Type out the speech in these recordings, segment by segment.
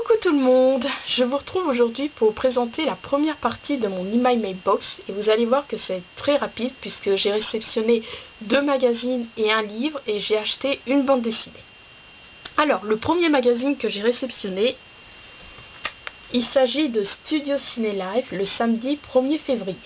Coucou tout le monde, je vous retrouve aujourd'hui pour vous présenter la première partie de mon IMyMail Box et vous allez voir que c'est très rapide puisque j'ai réceptionné 2 magazines et un livre et j'ai acheté une bande dessinée. Alors, le premier magazine que j'ai réceptionné, il s'agit de Studio Ciné Live le samedi 1er février.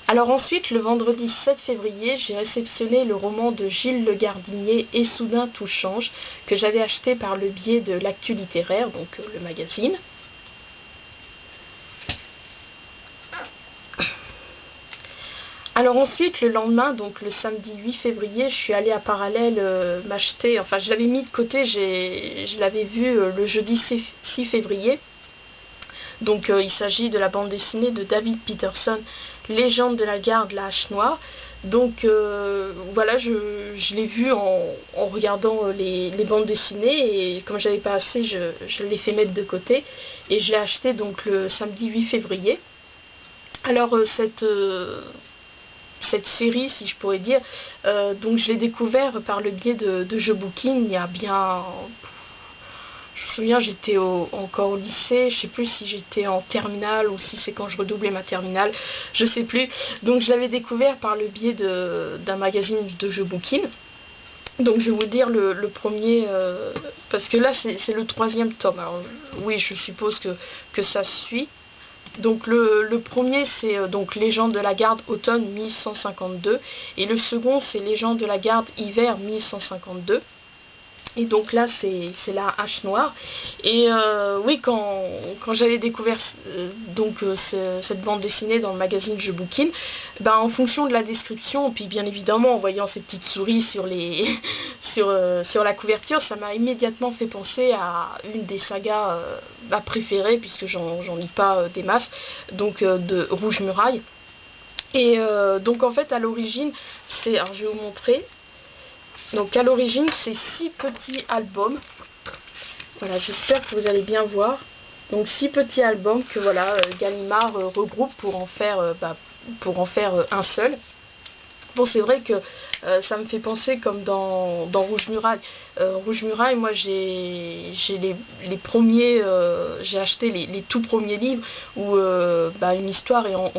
Alors ensuite, le vendredi 7 février, j'ai réceptionné le roman de Gilles Le Gardinier Et soudain tout change, que j'avais acheté par le biais de l'Actu Littéraire, donc le magazine. Alors ensuite, le lendemain, donc le samedi 8 février, je suis allée à Parallèle m'acheter, enfin je l'avais mis de côté, je l'avais vu le jeudi 6 février. Donc il s'agit de la bande dessinée de David Peterson, Légende de la garde, la hache noire. Donc voilà, je l'ai vu en regardant les bandes dessinées et comme j'avais pas assez, je l'ai fait mettre de côté et je l'ai acheté donc le samedi 8 février. Alors cette série, si je pourrais dire, donc je l'ai découvert par le biais de Jeux-Booking il y a bien... Je me souviens, j'étais encore au lycée, je sais plus si j'étais en terminale ou si c'est quand je redoublais ma terminale, je sais plus. Donc je l'avais découvert par le biais d'un magazine de Jeux-Booking. Donc je vais vous dire le premier, parce que là c'est le 3e tome. Alors oui, je suppose que ça suit. Donc le premier c'est donc Légende de la garde automne 1152 et le second c'est Légende de la garde hiver 1152. Et donc là c'est la hache noire et oui, quand j'avais découvert cette bande dessinée dans le magazine Jeux-Booking, ben, en fonction de la description puis bien évidemment en voyant ces petites souris sur les sur la couverture, ça m'a immédiatement fait penser à une des sagas préférées puisque j'en lis pas des masses, donc de Rouge Muraille. Et donc en fait à l'origine c'est, alors je vais vous montrer. Donc à l'origine c'est 6 petits albums. Voilà, j'espère que vous allez bien voir. Donc 6 petits albums que voilà, Gallimard regroupe pour en faire un seul. Bon, c'est vrai que ça me fait penser comme dans Rouge Muraille. Rouge Muraille, moi j'ai les premiers, j'ai acheté les tout premiers livres où une histoire est en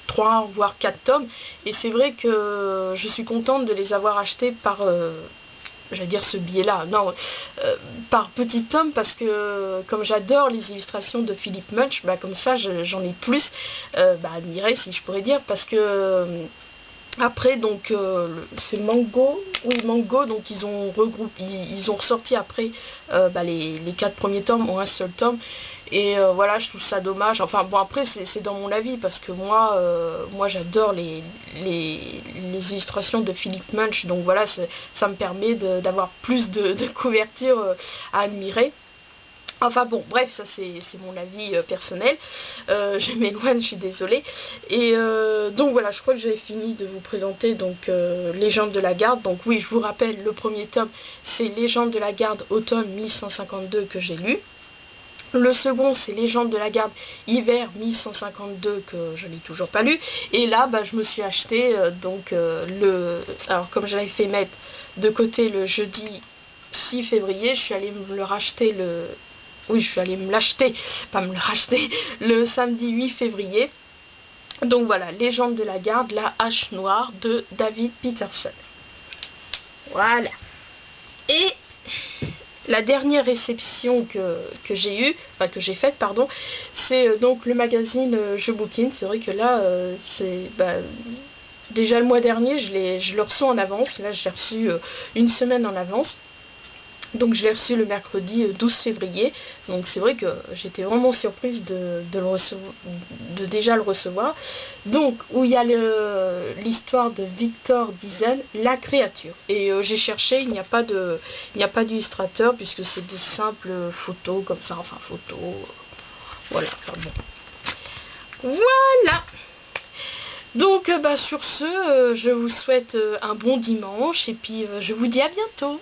3 voire 4 tomes et c'est vrai que je suis contente de les avoir achetés par j'allais dire ce biais-là, non, par petit tome parce que comme j'adore les illustrations de Philippe Munch, comme ça j'en ai plus admiré si je pourrais dire parce que après donc c'est Mango, oui Mango, donc ils ont regroupé, ils ont ressorti après les 4 premiers tomes en un seul tome et voilà, je trouve ça dommage. Enfin bon, après c'est dans mon avis parce que moi j'adore les illustrations de Philippe Munch, donc voilà, ça me permet d'avoir plus de couverture à admirer. Enfin bon, bref, ça c'est mon avis personnel. Je m'éloigne, je suis désolée. Et donc voilà, je crois que j'avais fini de vous présenter donc Légende de la garde. Donc oui, je vous rappelle, le premier tome, c'est Légende de la garde automne 1152 que j'ai lu. Le second, c'est Légende de la garde hiver 1152 que je n'ai toujours pas lu. Et là, je me suis acheté alors comme j'avais fait mettre de côté le jeudi 6 février, je suis allée me le racheter je suis allée me l'acheter, pas me le racheter, le samedi 8 février. Donc voilà, Légende de la garde, la hache noire de David Peterson. Voilà. Et la dernière réception que j'ai eue, que j'ai faite, pardon, c'est donc le magazine Jeux-Booking. C'est vrai que là, déjà le mois dernier, je le reçois en avance. Là, je l'ai reçu une semaine en avance. Donc je l'ai reçu le mercredi 12 février. Donc c'est vrai que j'étais vraiment surprise de déjà le recevoir. Donc où il y a l'histoire de Victor Dizen, La créature. Et j'ai cherché, il n'y a pas d'illustrateur puisque c'est des simples photos comme ça, enfin photos. Voilà, enfin bon. Voilà. Donc sur ce, je vous souhaite un bon dimanche et puis je vous dis à bientôt.